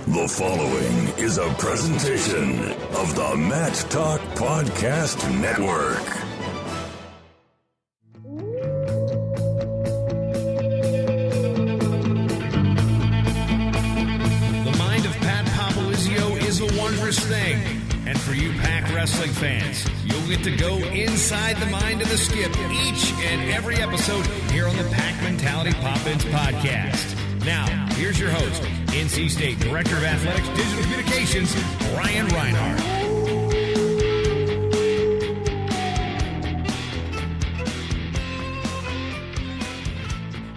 The following is a presentation of the Mat Talk Podcast Network. The mind of Pat Popolizio is a wondrous thing. And for you Pac wrestling fans, you'll get to go inside the mind of the Skip each and every episode here on the Pac Mentality Pop-Ins podcast. Now, here's your host, NC State Director of Athletics Digital Communications, Ryan Reinhardt.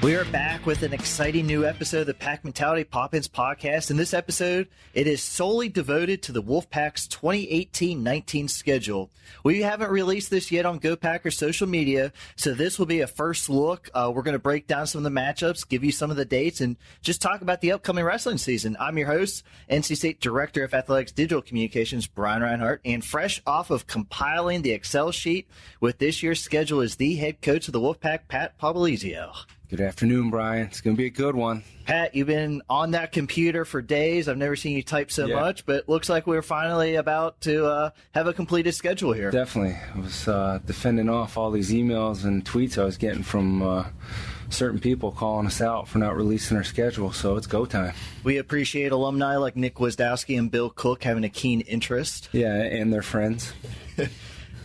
We are back with an exciting new episode of the Pac Mentality Pop-Ins podcast. In this episode, it is solely devoted to the Wolfpack's 2018-19 schedule. We haven't released this yet on Go Packers social media, so this will be a first look. We're going to break down some of the matchups, give you some of the dates, and just talk about the upcoming wrestling season. I'm your host, NC State Director of Athletics Digital Communications, Brian Reinhardt, and fresh off of compiling the Excel sheet with this year's schedule is the head coach of the Wolfpack, Pat Popolizio. Good afternoon, Brian. It's going to be a good one. Pat, you've been on that computer for days. I've never seen you type so much, but it looks like we're finally about to have a completed schedule here. Definitely. I was defending off all these emails and tweets I was getting from certain people calling us out for not releasing our schedule, so it's go time. We appreciate alumni like Nick Wisdowski and Bill Cook having a keen interest. Yeah, and their friends.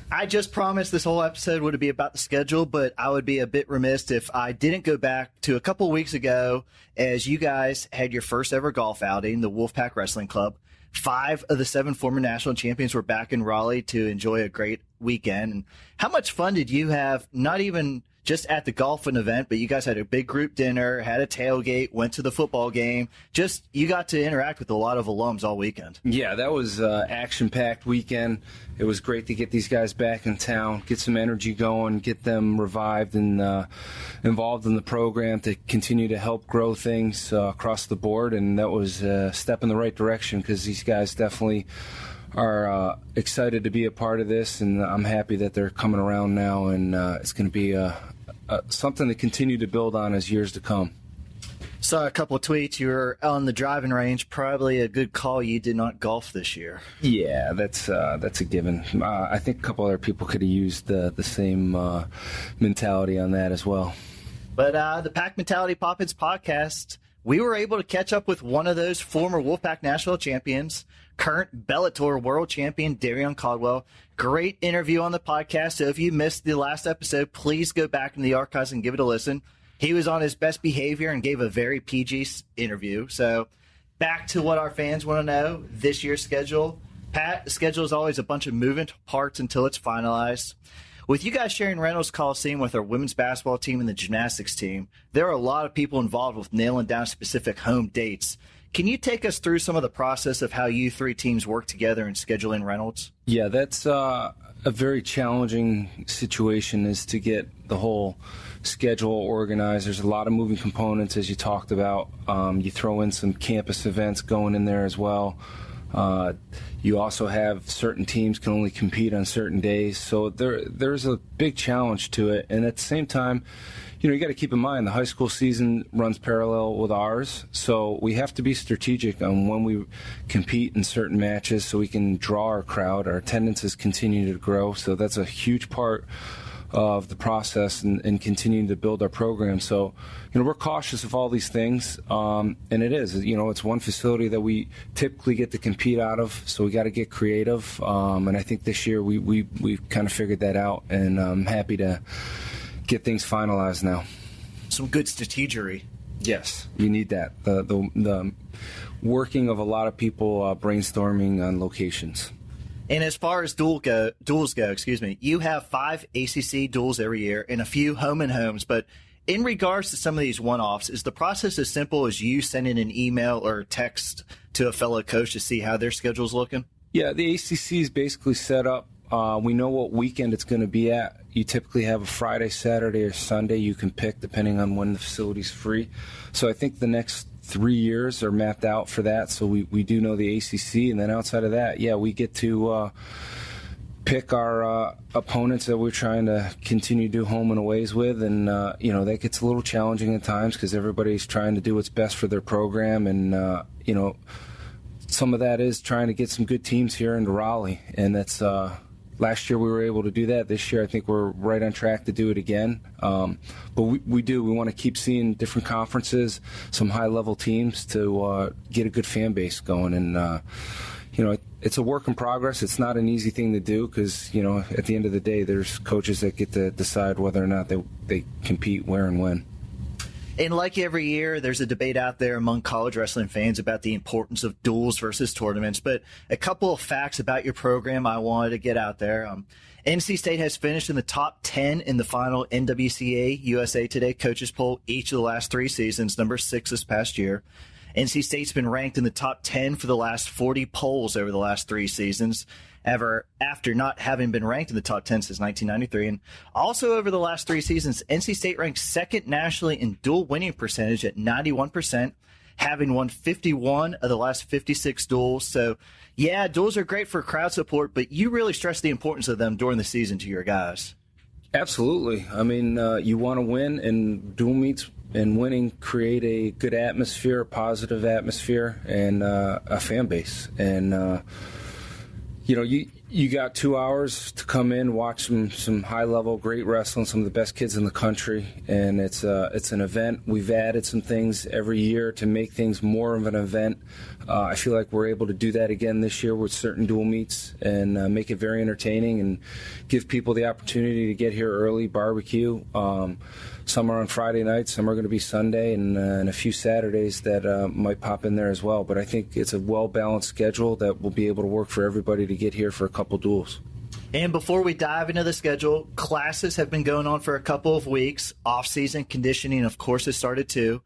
I just promised this whole episode would be about the schedule, but I would be a bit remiss if I didn't go back to a couple weeks ago as you guys had your first ever golf outing, the Wolfpack Wrestling Club. 5 of the 7 former national champions were back in Raleigh to enjoy a great weekend. And how much fun did you have, not even just at the golfing event, but you guys had a big group dinner, had a tailgate, went to the football game. Just, you got to interact with a lot of alums all weekend. Yeah, that was an action-packed weekend. It was great to get these guys back in town, get some energy going, get them revived and involved in the program to continue to help grow things across the board. And that was a step in the right direction because these guys definitely are excited to be a part of this, and I'm happy that they're coming around now, and it's going to be something to continue to build on as years to come. Saw a couple of tweets. You were on the driving range. Probably a good call you did not golf this year. Yeah, that's a given. I think a couple other people could have used the same mentality on that as well. But the Pac Mentality Pop-Ins podcast, we were able to catch up with one of those former Wolfpack national champions, current Bellator world champion, Darion Caldwell. Great interview on the podcast. So if you missed the last episode, please go back in the archives and give it a listen. He was on his best behavior and gave a very PG interview. So back to what our fans want to know, this year's schedule. Pat, the schedule is always a bunch of moving parts until it's finalized. With you guys sharing Reynolds Coliseum with our women's basketball team and the gymnastics team, there are a lot of people involved with nailing down specific home dates. Can you take us through some of the process of how you 3 teams work together and schedule in Reynolds? Yeah, that's a very challenging situation, is to get the whole schedule organized. There's a lot of moving components, as you talked about. You throw in some campus events going in there as well. You also have certain teams can only compete on certain days, so there's a big challenge to it. And at the same time, you got to keep in mind the high school season runs parallel with ours, so we have to be strategic on when we compete in certain matches so we can draw our crowd. Our attendances continue to grow, so that's a huge part of the process and continuing to build our program. So, we're cautious of all these things, and it is. It's one facility that we typically get to compete out of, so we got to get creative. And I think this year we kind of figured that out, and I'm happy to get things finalized now. Some good strategery. Yes, you need that. The working of a lot of people brainstorming on locations. And as far as duels go, you have 5 ACC duels every year and a few home and homes. But in regards to some of these one-offs, is the process as simple as you sending an email or text to a fellow coach to see how their schedule's looking? Yeah, the ACC is basically set up. We know what weekend it's going to be at. You typically have a Friday, Saturday, or Sunday you can pick depending on when the facility's free. So I think the next 3 years are mapped out for that, so we do know the ACC, and then outside of that, we get to pick our opponents that we're trying to continue to do home and aways with, and that gets a little challenging at times because everybody's trying to do what's best for their program, and some of that is trying to get some good teams here into Raleigh, and that's last year we were able to do that. This year I think we're right on track to do it again. But we want to keep seeing different conferences, some high-level teams to get a good fan base going. And, it's a work in progress. It's not an easy thing to do because, at the end of the day, there's coaches that get to decide whether or not they compete, where and when. And like every year, there's a debate out there among college wrestling fans about the importance of duels versus tournaments. But a couple of facts about your program I wanted to get out there. NC State has finished in the top 10 in the final NWCA USA Today coaches poll each of the last 3 seasons, number 6 this past year. NC State's been ranked in the top 10 for the last 40 polls over the last 3 seasons, after not having been ranked in the top 10 since 1993. And also over the last 3 seasons, NC State ranked second nationally in dual winning percentage at 91%, having won 51 of the last 56 duels. So, yeah, duels are great for crowd support, but you really stress the importance of them during the season to your guys. Absolutely. I mean, you want to win, and dual meets and winning create a good atmosphere, a positive atmosphere, and a fan base. And, you got 2 hours to come in, watch some high-level, great wrestling, some of the best kids in the country, and it's an event. We've added some things every year to make things more of an event. I feel like we're able to do that again this year with certain dual meets and make it very entertaining and give people the opportunity to get here early, barbecue. Some are on Friday nights, some are going to be Sunday, and a few Saturdays that might pop in there as well. But I think it's a well-balanced schedule that will be able to work for everybody to get here for a couple duels. And before we dive into the schedule, classes have been going on for a couple of weeks. Off-season conditioning, of course, has started too.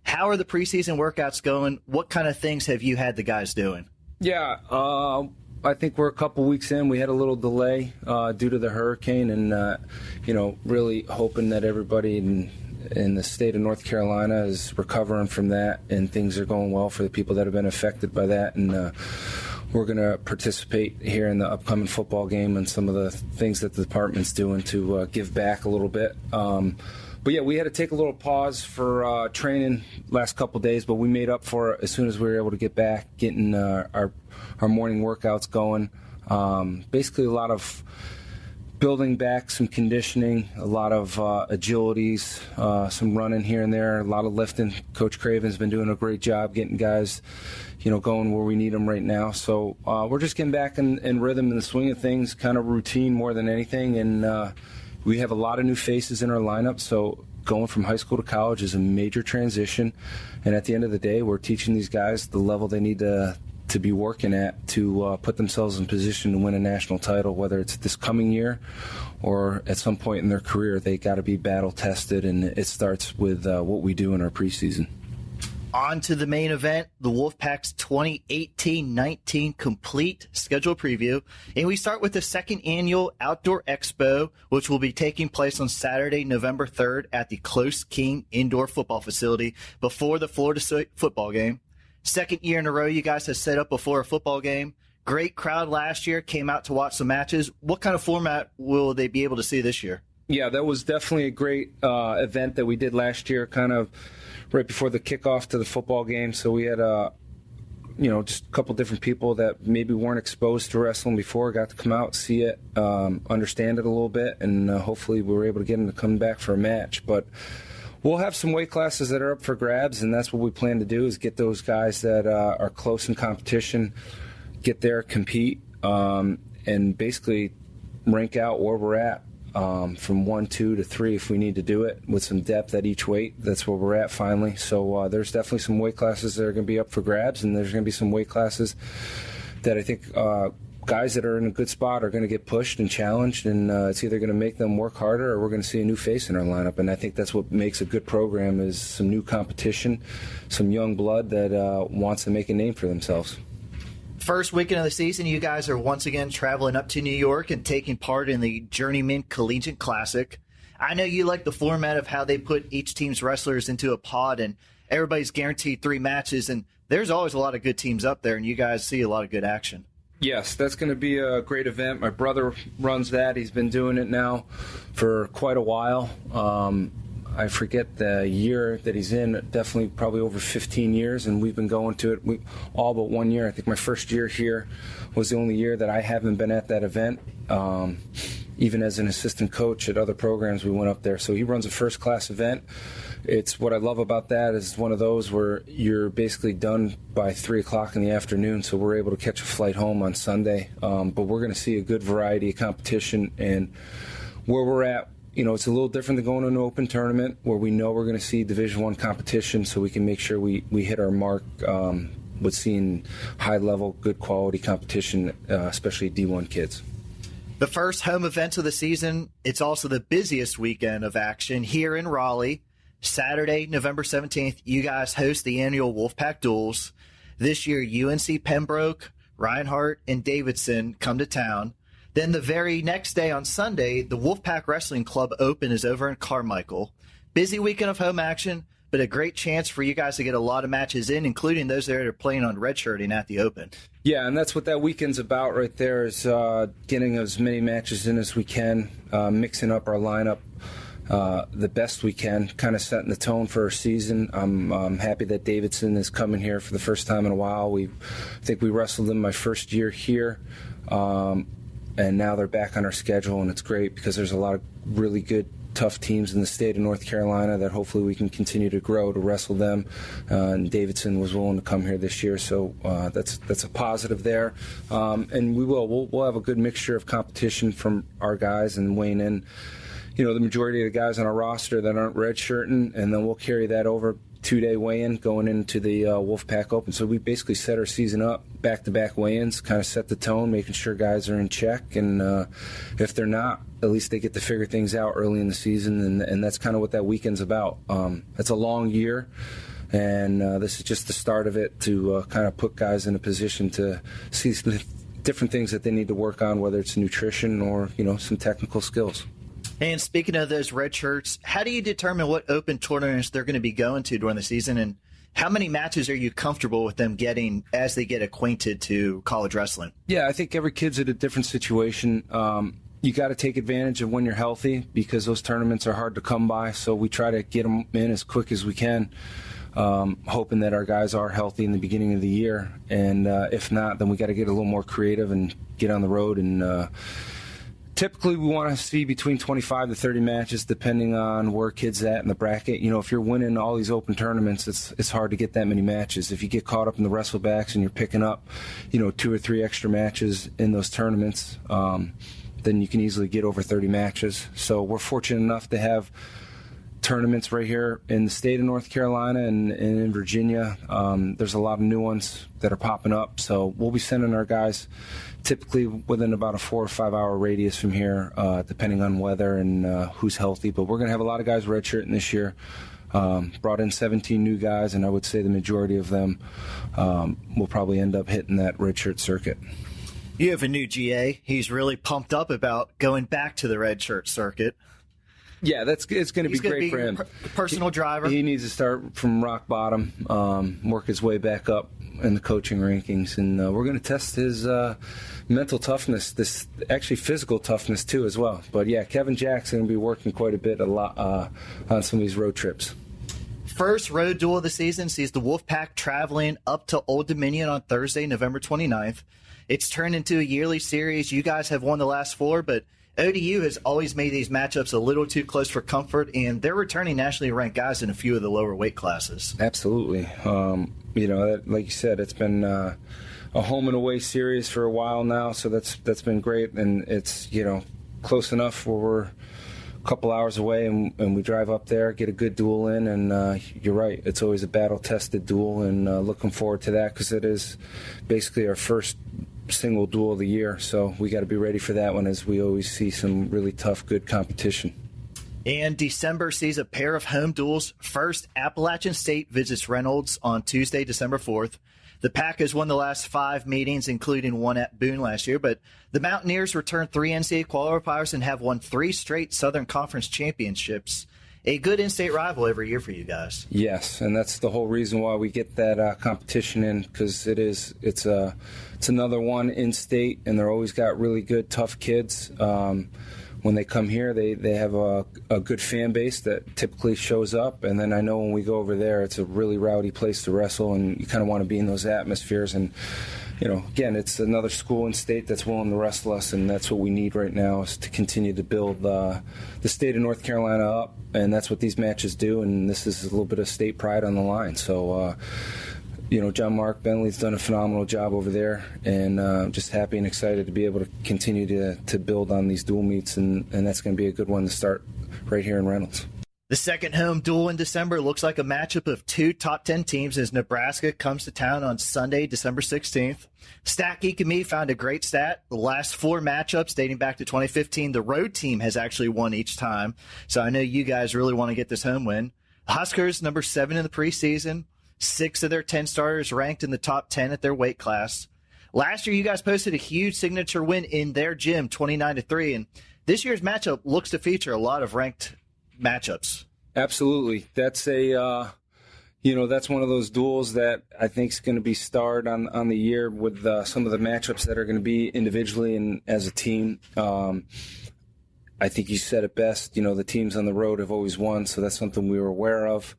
How are the preseason workouts going? What kind of things have you had the guys doing? Yeah, I think we're a couple weeks in. We had a little delay due to the hurricane, and really hoping that everybody in the state of North Carolina is recovering from that, and things are going well for the people that have been affected by that. And we're going to participate here in the upcoming football game and some of the things that the department's doing to give back a little bit. But yeah, we had to take a little pause for training last couple days, but we made up for it as soon as we were able to get back, getting our morning workouts going. Basically a lot of building back some conditioning, a lot of agilities, some running here and there, a lot of lifting. Coach Craven's been doing a great job getting guys, going where we need them right now. So we're just getting back in rhythm and the swing of things, kind of routine more than anything. And we have a lot of new faces in our lineup, so going from high school to college is a major transition. And at the end of the day, we're teaching these guys the level they need to be working at to put themselves in position to win a national title, whether it's this coming year or at some point in their career. They got to be battle tested, and it starts with what we do in our preseason. On to the main event, the Wolfpack's 2018-19 complete schedule preview. And we start with the second annual Outdoor Expo, which will be taking place on Saturday, November 3rd at the Close King Indoor Football Facility before the Florida State football game. Second year in a row you guys have set up before a football game. Great crowd last year, came out to watch some matches. What kind of format will they be able to see this year? Yeah, that was definitely a great event that we did last year, kind of right before the kickoff to the football game. So we had just a couple different people that maybe weren't exposed to wrestling before, got to come out, see it, understand it a little bit, and hopefully we were able to get them to come back for a match. But we'll have some weight classes that are up for grabs, and that's what we plan to do, is get those guys that are close in competition, get there, compete, and basically rank out where we're at. From 1, 2 to 3 if we need to do it with some depth at each weight. That's where we're at finally. So there's definitely some weight classes that are going to be up for grabs, and there's going to be some weight classes that I think guys that are in a good spot are going to get pushed and challenged, and it's either going to make them work harder or we're going to see a new face in our lineup. And I think that's what makes a good program, is some new competition, some young blood that wants to make a name for themselves. First weekend of the season, you guys are once again traveling up to New York and taking part in the Journeyman Collegiate Classic. I know you like the format of how they put each team's wrestlers into a pod and everybody's guaranteed 3 matches, and there's always a lot of good teams up there, and you guys see a lot of good action. Yes, that's going to be a great event. My brother runs that. He's been doing it now for quite a while. I forget the year that he's in, definitely probably over 15 years, and we've been going to it all but 1 year. I think my first year here was the only year that I haven't been at that event. Even as an assistant coach at other programs, we went up there. So he runs a first-class event. It's what I love about that is one of those where you're basically done by 3 o'clock in the afternoon, so we're able to catch a flight home on Sunday. But we're going to see a good variety of competition, and where we're at, it's a little different than going to an open tournament where we know we're going to see Division I competition, so we can make sure we hit our mark with seeing high-level, good quality competition, especially D1 kids. The first home event of the season, it's also the busiest weekend of action here in Raleigh. Saturday, November 17th, you guys host the annual Wolfpack Duels. This year, UNC Pembroke, Reinhardt, and Davidson come to town. Then the very next day on Sunday, the Wolfpack Wrestling Club Open is over in Carmichael. Busy weekend of home action, but a great chance for you guys to get a lot of matches in, including those that are playing on redshirting at the Open. Yeah, and that's what that weekend's about right there is getting as many matches in as we can, mixing up our lineup the best we can, kind of setting the tone for our season. I'm happy that Davidson is coming here for the first time in a while. I think we wrestled them my first year here, and now they're back on our schedule, and it's great because there's a lot of really good, tough teams in the state of North Carolina that hopefully we can continue to grow to wrestle them. And Davidson was willing to come here this year, so that's a positive there. And we'll have a good mixture of competition from our guys and weighing in, the majority of the guys on our roster that aren't redshirting, and then we'll carry that over 2-day weigh-in going into the Wolfpack Open. So we basically set our season up, back-to-back weigh-ins, kind of set the tone, making sure guys are in check. And if they're not, at least they get to figure things out early in the season, and that's kind of what that weekend's about. It's a long year, and this is just the start of it to kind of put guys in a position to see some different things that they need to work on, whether it's nutrition or, some technical skills. And speaking of those red shirts, how do you determine what open tournaments they're going to be going to during the season, and how many matches are you comfortable with them getting as they get acquainted to college wrestling? Yeah, I think every kid's at a different situation. You got to take advantage of when you're healthy because those tournaments are hard to come by, so we try to get them in as quick as we can, hoping that our guys are healthy in the beginning of the year. And if not, then we got to get a little more creative and get on the road and typically, we want to see between 25 to 30 matches, depending on where kids at in the bracket. If you're winning all these open tournaments, it's hard to get that many matches. If you get caught up in the wrestlebacks and you're picking up, 2 or 3 extra matches in those tournaments, then you can easily get over 30 matches. So we're fortunate enough to have tournaments right here in the state of North Carolina and in Virginia. There's a lot of new ones that are popping up, so we'll be sending our guys typically within about a 4 or 5 hour radius from here, depending on weather and who's healthy. But we're going to have a lot of guys redshirting this year. Brought in 17 new guys, and I would say the majority of them will probably end up hitting that redshirt circuit. You have a new GA. He's really pumped up about going back to the redshirt circuit. Yeah, it's going to be great for him. Personal driver. He needs to start from rock bottom, work his way back up in the coaching rankings, and we're going to test his mental toughness, this actually physical toughness too as well. But yeah, Kevin Jack's going to be working quite a lot on some of these road trips. First road duel of the season sees the Wolfpack traveling up to Old Dominion on Thursday, November 29th. It's turned into a yearly series. You guys have won the last 4, but ODU has always made these matchups a little too close for comfort, and they're returning nationally ranked guys in a few of the lower weight classes. Absolutely. Like you said, it's been a home and away series for a while now, so that's been great, and it's close enough where we're a couple hours away, and we drive up there, get a good duel in, and you're right, it's always a battle-tested duel, and looking forward to that because it is basically our first single duel of the year, so we got to be ready for that one as we always see some really tough, good competition. And December sees a pair of home duels. First, Appalachian State visits Reynolds on Tuesday, December 4th. The Pack has won the last 5 meetings, including one at Boone last year, but the Mountaineers returned 3 NCAA qualifiers and have won 3 straight Southern Conference championships. A good in-state rival every year for you guys. Yes, and that's the whole reason why we get that competition in, because it's another one in-state, and they're always got really good, tough kids. when they come here, they have a good fan base that typically shows up. And then I know when we go over there, it's a really rowdy place to wrestle, and you kind of want to be in those atmospheres. And, again, it's another school and state that's willing to wrestle us, and that's what we need right now is to continue to build the state of North Carolina up. And that's what these matches do, and this is a little bit of state pride on the line. So, John Mark Bentley's done a phenomenal job over there, and I'm just happy and excited to be able to continue to build on these dual meets, and that's going to be a good one to start right here in Reynolds. The second home duel in December looks like a matchup of two top 10 teams as Nebraska comes to town on Sunday, December 16th. Stat Geek and me found a great stat. The last 4 matchups dating back to 2015, the road team has actually won each time. So I know you guys really want to get this home win. The Huskers, number 7 in the preseason. 6 of their 10 starters ranked in the top 10 at their weight class. Last year, you guys posted a huge signature win in their gym, 29-3, and this year's matchup looks to feature a lot of ranked matchups. Absolutely. That's that's one of those duels that I think is going to be starred on the year with some of the matchups that are going to be individually and as a team. I think you said it best. The teams on the road have always won, so that's something we were aware of.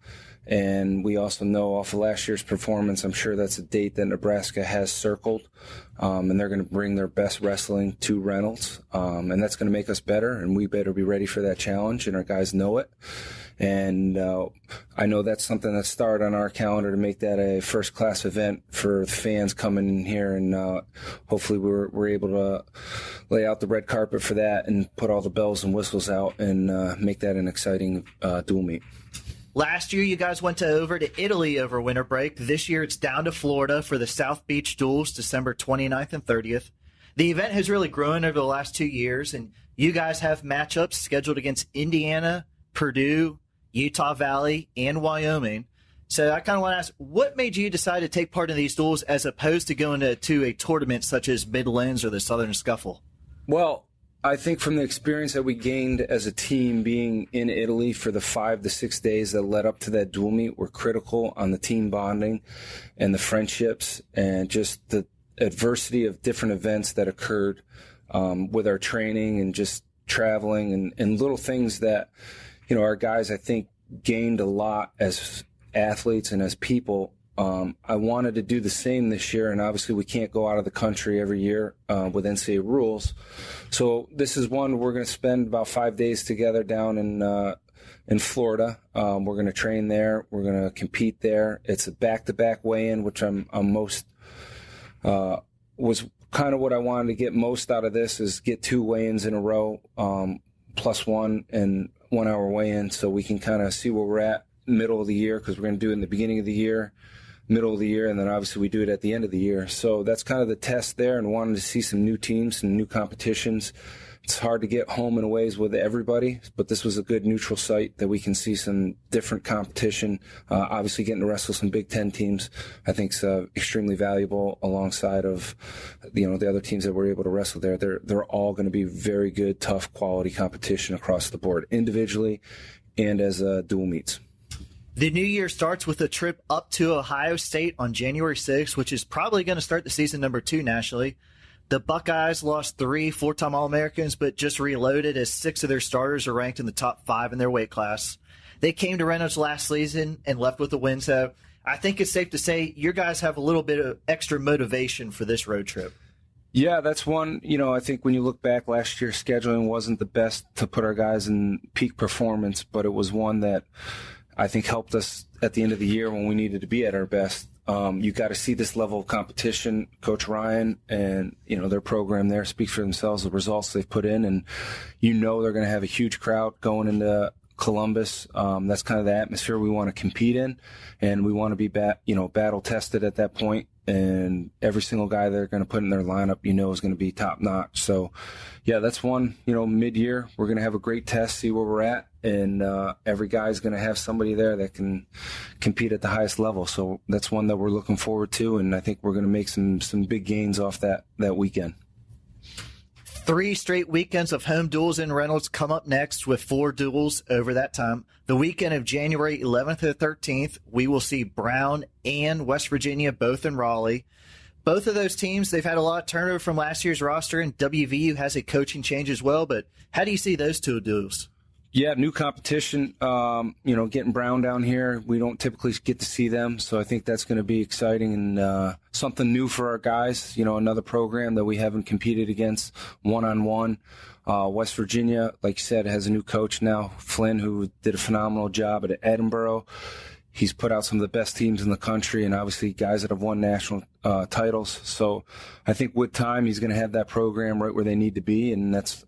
And we also know off of last year's performance, I'm sure that's a date that Nebraska has circled, and they're going to bring their best wrestling to Reynolds, and that's going to make us better, and we better be ready for that challenge, and our guys know it. And I know that's something that's started on our calendar to make that a first-class event for the fans coming in here, and hopefully we're able to lay out the red carpet for that and put all the bells and whistles out and make that an exciting dual meet. Last year, you guys went over to Italy over winter break. This year, it's down to Florida for the South Beach Duels, December 29th and 30th. The event has really grown over the last 2 years, and you guys have matchups scheduled against Indiana, Purdue, Utah Valley, and Wyoming. So I kind of want to ask, what made you decide to take part in these duels as opposed to going to a tournament such as Midlands or the Southern Scuffle? Well, I think from the experience that we gained as a team being in Italy for the 5 to 6 days that led up to that dual meet were critical on the team bonding and the friendships and just the adversity of different events that occurred with our training and just traveling and little things that, our guys, I think, gained a lot as athletes and as people. I wanted to do the same this year, and obviously we can't go out of the country every year with NCAA rules. So this is one we're going to spend about 5 days together down in Florida. We're going to train there. We're going to compete there. It's a back-to-back weigh-in, which I'm most was kind of what I wanted to get most out of this is get 2 weigh-ins in a row, plus 1 and 1 hour weigh-in, so we can kind of see where we're at middle of the year because we're going to do it in the beginning of the year, middle of the year, and then obviously we do it at the end of the year. So that's kind of the test there, and wanted to see some new teams, some new competitions. It's hard to get home and aways with everybody, but this was a good neutral site that we can see some different competition. Obviously getting to wrestle some Big Ten teams I think is extremely valuable alongside of the other teams that we're able to wrestle there. They're all going to be very good, tough, quality competition across the board, individually and as dual meets. The new year starts with a trip up to Ohio State on January 6th, which is probably going to start the season number 2 nationally. The Buckeyes lost 3 4-time All-Americans, but just reloaded as 6 of their starters are ranked in the top 5 in their weight class. They came to Reynolds last season and left with a win, so I think it's safe to say your guys have a little bit of extra motivation for this road trip. Yeah, that's one, I think when you look back, last year's scheduling wasn't the best to put our guys in peak performance, but it was one that I think helped us at the end of the year when we needed to be at our best. You got to see this level of competition. Coach Ryan and their program there speaks for themselves, the results they've put in, and they're going to have a huge crowd going into Columbus. That's kind of the atmosphere we want to compete in, and we want to be battle tested at that point. And every single guy they're going to put in their lineup, is going to be top notch. So, yeah, that's one. Mid-year we're going to have a great test, see where we're at, and every guy's going to have somebody there that can compete at the highest level. So that's one that we're looking forward to, and I think we're going to make some big gains off that weekend. 3 straight weekends of home duels in Reynolds come up next with 4 duels over that time. The weekend of January 11th to 13th, we will see Brown and West Virginia both in Raleigh. both of those teams, they've had a lot of turnover from last year's roster, and WVU has a coaching change as well. But how do you see those two duels? Yeah, new competition. Getting Brown down here, we don't typically get to see them, so I think that's going to be exciting and something new for our guys. Another program that we haven't competed against one-on-one. West Virginia, like you said, has a new coach now, Flynn, who did a phenomenal job at Edinburgh. He's put out some of the best teams in the country, and obviously guys that have won national titles. So I think with time, he's going to have that program right where they need to be, and that's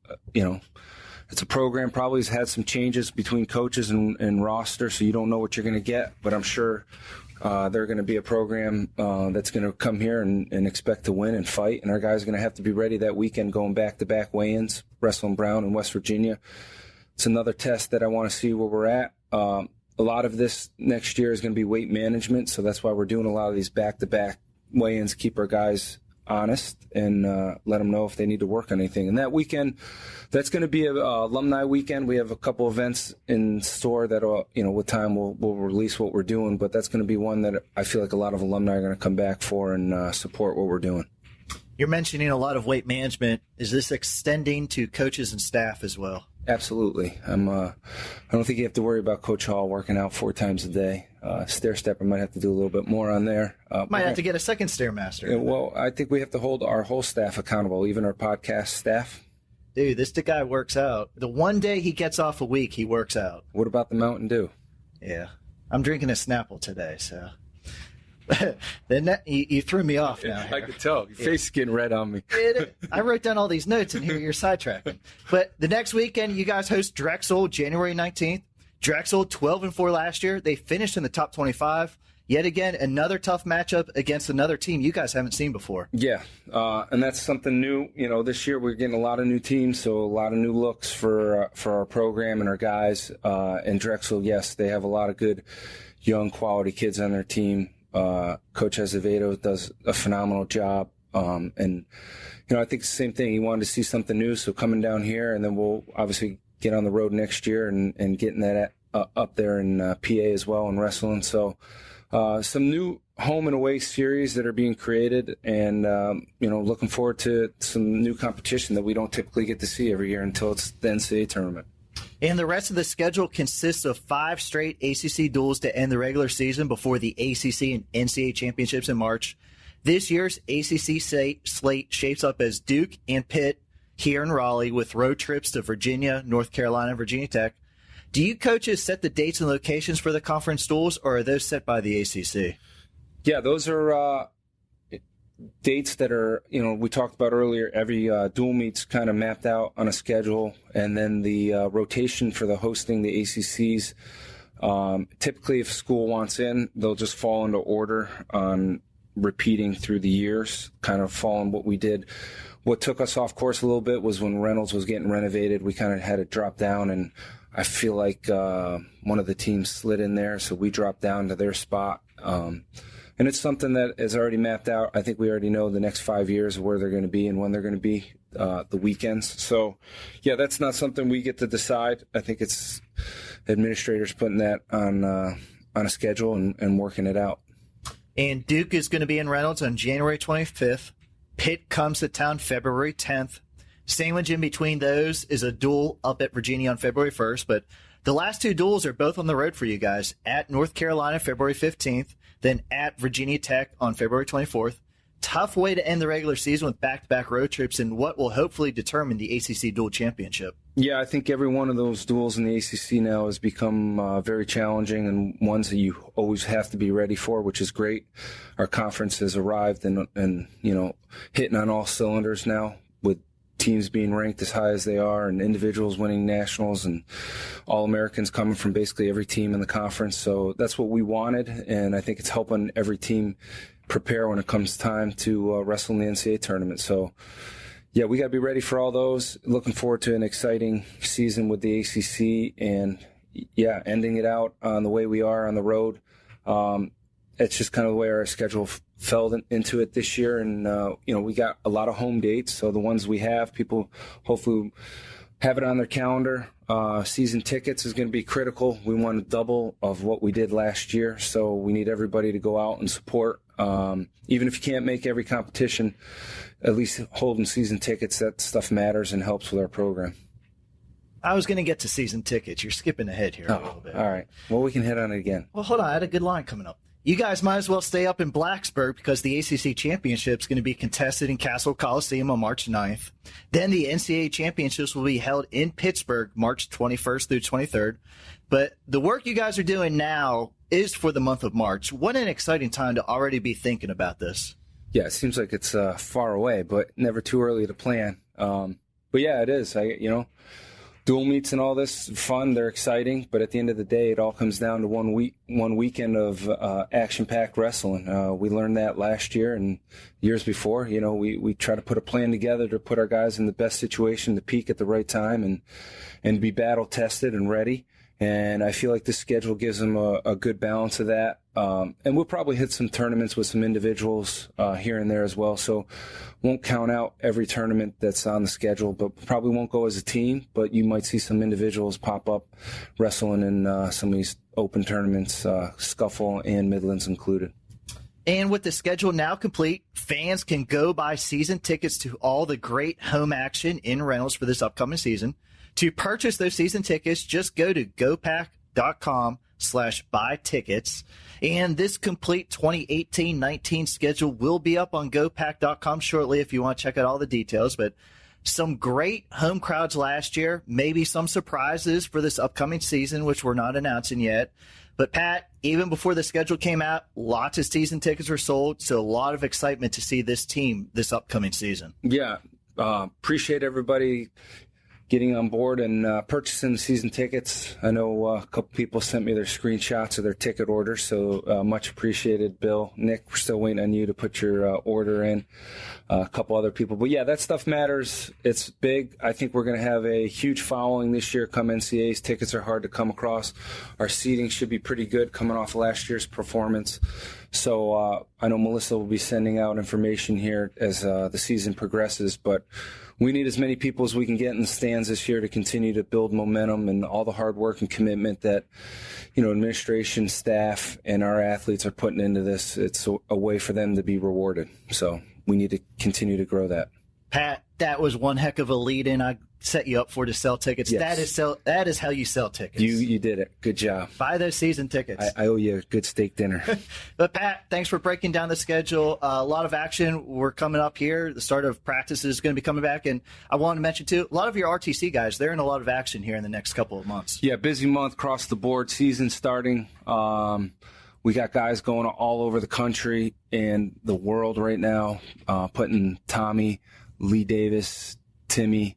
it's a program probably has had some changes between coaches and roster, so you don't know what you're going to get. But I'm sure they're going to be a program that's going to come here and expect to win and fight. And our guys are going to have to be ready that weekend going back-to-back weigh-ins, wrestling Brown and West Virginia. It's another test that I want to see where we're at. A lot of this next year is going to be weight management, so that's why we're doing a lot of these back-to-back weigh-ins, keep our guys honest and let them know if they need to work on anything. And that weekend, that's going to be a alumni weekend. We have a couple events in store that with time we'll release what we're doing, but that's going to be one that I feel like a lot of alumni are going to come back for and support what we're doing. You're mentioning a lot of weight management. Is this extending to coaches and staff as well? Absolutely. I don't think you have to worry about Coach Hall working out 4 times a day. Stair step, I might have to do a little bit more on there. Might have to get a second Stairmaster. Yeah, well, I think we have to hold our whole staff accountable, even our podcast staff. Dude, this guy works out. The one day he gets off a week, he works out. What about the Mountain Dew? Yeah. I'm drinking a Snapple today, so. Then you threw me off now. I could tell. Your face is getting red on me. I wrote down all these notes, and here you're sidetracking. But the next weekend, you guys host Drexel January 19th. Drexel, 12-4 last year. They finished in the top 25. Yet again, another tough matchup against another team you guys haven't seen before. Yeah, and that's something new. This year we're getting a lot of new teams, so a lot of new looks for our program and our guys. And Drexel, yes, they have a lot of good, young, quality kids on their team. Coach Azevedo does a phenomenal job. And I think it's the same thing. He wanted to see something new, so coming down here, and then we'll obviously get on the road next year and getting that up there in PA as well and wrestling. So some new home and away series that are being created, and looking forward to some new competition that we don't typically get to see every year until it's the NCAA tournament. And the rest of the schedule consists of 5 straight ACC duels to end the regular season before the ACC and NCAA championships in March. This year's ACC slate shapes up as Duke and Pitt here in Raleigh, with road trips to Virginia, North Carolina, and Virginia Tech. Do you coaches set the dates and locations for the conference duels, or are those set by the ACC? Yeah, those are dates that are, we talked about earlier. Every dual meet's kind of mapped out on a schedule, and then the rotation for the hosting the ACCs. Typically, if a school wants in, they'll just fall into order on repeating through the years, kind of following what we did. What took us off course a little bit was when Reynolds was getting renovated. We kind of had it drop down, and I feel like one of the teams slid in there, so we dropped down to their spot. And it's something that is already mapped out. I think we already know the next 5 years of where they're going to be and when they're going to be, the weekends. So, yeah, that's not something we get to decide. I think it's administrators putting that on a schedule and working it out. And Duke is going to be in Reynolds on January 25th. Pitt comes to town February 10th. Sandwich in between those is a duel up at Virginia on February 1st. But the last 2 duels are both on the road for you guys. At North Carolina, February 15th. Then at Virginia Tech on February 24th. Tough way to end the regular season with back-to-back road trips in what will hopefully determine the ACC dual championship. Yeah, I think every one of those duels in the ACC now has become very challenging and ones that you always have to be ready for, which is great. Our conference has arrived and hitting on all cylinders now, with teams being ranked as high as they are and individuals winning nationals and All-Americans coming from basically every team in the conference. So that's what we wanted, and I think it's helping every team prepare when it comes time to wrestle in the NCAA tournament. So, yeah, we got to be ready for all those. Looking forward to an exciting season with the ACC and, yeah, ending it out on the way we are on the road. It's just kind of the way our schedule fell into it this year. And, we got a lot of home dates. So the ones we have, people hopefully have it on their calendar. Season tickets is going to be critical. We want a double of what we did last year. So we need everybody to go out and support. Even if you can't make every competition, at least holding season tickets, that stuff matters and helps with our program. I was going to get to season tickets. You're skipping ahead here a little bit. All right. Well, we can hit on it again. Well, hold on. I had a good line coming up. You guys might as well stay up in Blacksburg because the ACC Championship is going to be contested in Castle Coliseum on March 9th. Then the NCAA Championships will be held in Pittsburgh March 21st through 23rd. But the work you guys are doing now is for the month of March. What an exciting time to already be thinking about this. Yeah, it seems like it's far away, but never too early to plan. But yeah, it is. Dual meets and all this fun, they're exciting, but at the end of the day, it all comes down to one weekend of action-packed wrestling. We learned that last year and years before. We try to put a plan together to put our guys in the best situation to peak at the right time and be battle-tested and ready. And I feel like this schedule gives them a good balance of that. And we'll probably hit some tournaments with some individuals here and there as well. So won't count out every tournament that's on the schedule, but probably won't go as a team. But you might see some individuals pop up wrestling in some of these open tournaments, Scuffle and Midlands included. And with the schedule now complete, fans can go buy season tickets to all the great home action in Reynolds for this upcoming season. To purchase those season tickets, just go to gopack.com/buy tickets. And this complete 2018-19 schedule will be up on gopack.com shortly if you want to check out all the details. But some great home crowds last year, maybe some surprises for this upcoming season, which we're not announcing yet. But Pat, even before the schedule came out, lots of season tickets were sold. So a lot of excitement to see this team this upcoming season. Yeah, appreciate everybody getting on board and purchasing the season tickets. I know a couple people sent me their screenshots of their ticket orders, so much appreciated. Bill, Nick, we're still waiting on you to put your order in. A couple other people. But, yeah, that stuff matters. It's big. I think we're going to have a huge following this year come NCAAs. Tickets are hard to come across. Our seating should be pretty good coming off last year's performance. So I know Melissa will be sending out information here as the season progresses, but we need as many people as we can get in the stands this year to continue to build momentum and all the hard work and commitment that, administration, staff, and our athletes are putting into this. It's a way for them to be rewarded. So we need to continue to grow that. Pat, that was one heck of a lead-in I set you up for to sell tickets. Yes. That is how you sell tickets. You did it. Good job. Buy those season tickets. I owe you a good steak dinner. But, Pat, thanks for breaking down the schedule. A lot of action. We're coming up here. The start of practice is going to be coming back. And I want to mention, too, a lot of your RTC guys, they're in a lot of action here in the next couple of months. Yeah, busy month across the board. Season starting. We got guys going all over the country and the world right now, putting Tommy, Lee Davis, Timmy.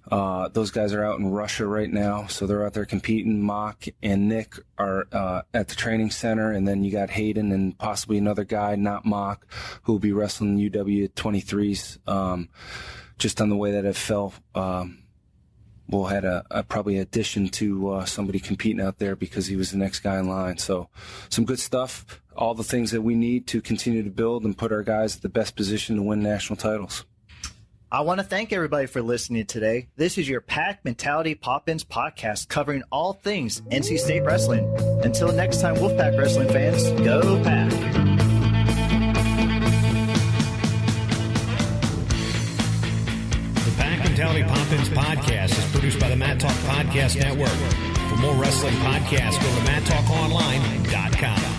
Those guys are out in Russia right now, so they're out there competing. Mock and Nick are at the training center, and then you got Hayden and possibly another guy, not Mock, who will be wrestling UW 23s. Just on the way that it fell, we'll had a probably addition to somebody competing out there because he was the next guy in line. So some good stuff, all the things that we need to continue to build and put our guys at the best position to win national titles. I want to thank everybody for listening today. This is your Pack Mentality Pop-Ins podcast covering all things NC State wrestling. Until next time, Wolfpack wrestling fans, go Pack! The Pack Mentality Pop-Ins podcast is produced by the Matt Talk Podcast Network. For more wrestling podcasts, go to MattTalkOnline.com.